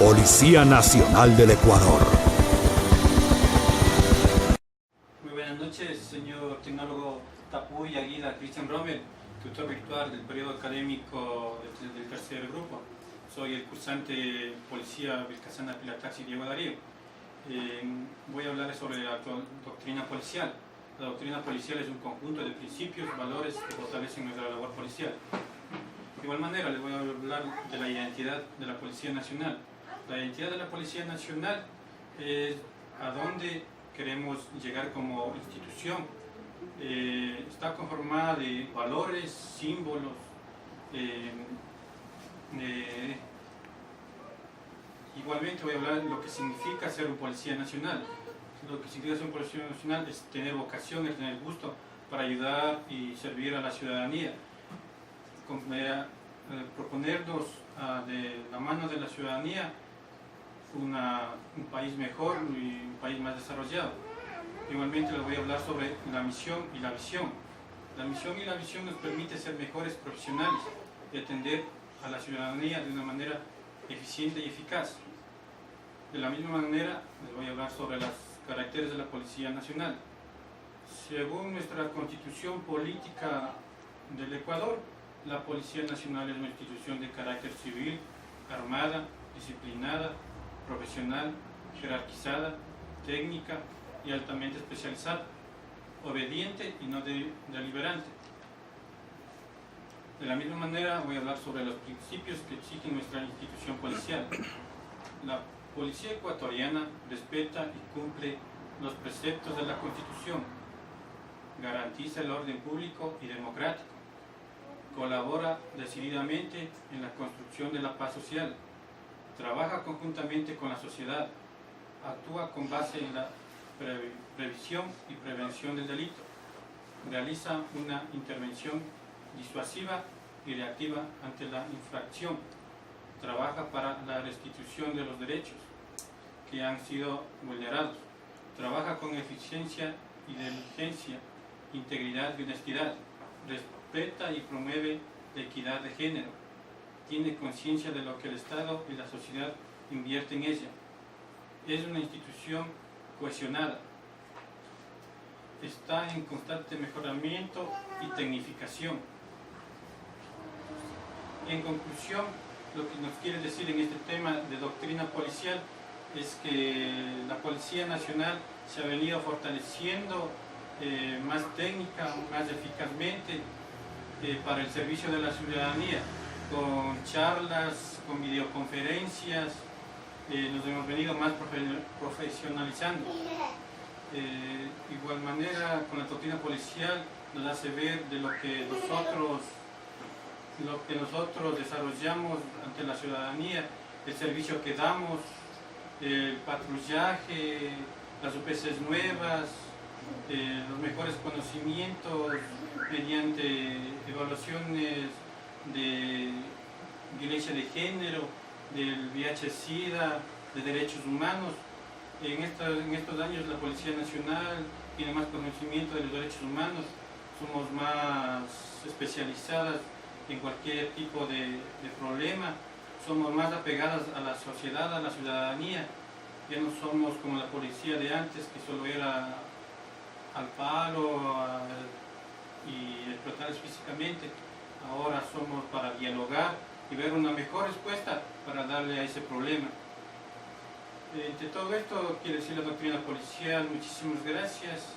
Policía Nacional del Ecuador. Muy buenas noches, señor tecnólogo Tapuy Aguila Cristian Rommel, tutor virtual del periodo académico del tercer grupo. Soy el cursante Policía Vilcasana Pilataxi Diego Darío. Voy a hablar sobre la doctrina policial. La doctrina policial es un conjunto de principios, valores que fortalecen nuestra labor policial. De igual manera, les voy a hablar de la identidad de la Policía Nacional. La identidad de la Policía Nacional es a dónde queremos llegar como institución. Está conformada de valores, símbolos, igualmente voy a hablar de lo que significa ser un policía nacional. Lo que significa ser un policía nacional es tener vocación, es tener gusto para ayudar y servir a la ciudadanía. Proponernos de la mano de la ciudadanía un país mejor y un país más desarrollado. Igualmente les voy a hablar sobre la misión y la visión. La misión y la visión nos permite ser mejores profesionales y atender a la ciudadanía de una manera eficiente y eficaz. De la misma manera les voy a hablar sobre los caracteres de la Policía Nacional. Según nuestra Constitución Política del Ecuador, la Policía Nacional es una institución de carácter civil, armada, disciplinada, profesional, jerarquizada, técnica y altamente especializada, obediente y no deliberante. De la misma manera voy a hablar sobre los principios que exigen nuestra institución policial. La Policía ecuatoriana respeta y cumple los preceptos de la Constitución, garantiza el orden público y democrático, colabora decididamente en la construcción de la paz social, trabaja conjuntamente con la sociedad, actúa con base en la previsión y prevención del delito, realiza una intervención disuasiva y reactiva ante la infracción, trabaja para la restitución de los derechos que han sido vulnerados, trabaja con eficiencia y diligencia, integridad y honestidad, respeta y promueve la equidad de género, tiene conciencia de lo que el Estado y la sociedad invierten en ella. Es una institución cohesionada, está en constante mejoramiento y tecnificación. En conclusión, lo que nos quiere decir en este tema de doctrina policial es que la Policía Nacional se ha venido fortaleciendo más técnica, más eficazmente para el servicio de la ciudadanía, con charlas, con videoconferencias, nos hemos venido más profesionalizando. De igual manera, con la doctrina policial nos hace ver de lo que nosotros desarrollamos ante la ciudadanía, el servicio que damos, el patrullaje, las UPCs nuevas, los mejores conocimientos mediante evaluaciones de violencia de género, del VIH-Sida, de derechos humanos. En estos años la Policía Nacional tiene más conocimiento de los derechos humanos, somos más especializadas en cualquier tipo de problema, somos más apegadas a la sociedad, a la ciudadanía. Ya no somos como la policía de antes, que solo era al palo y explotarles físicamente. Ahora somos para dialogar y ver una mejor respuesta para darle a ese problema. Entre todo esto, quiero decir la doctrina policial, muchísimas gracias.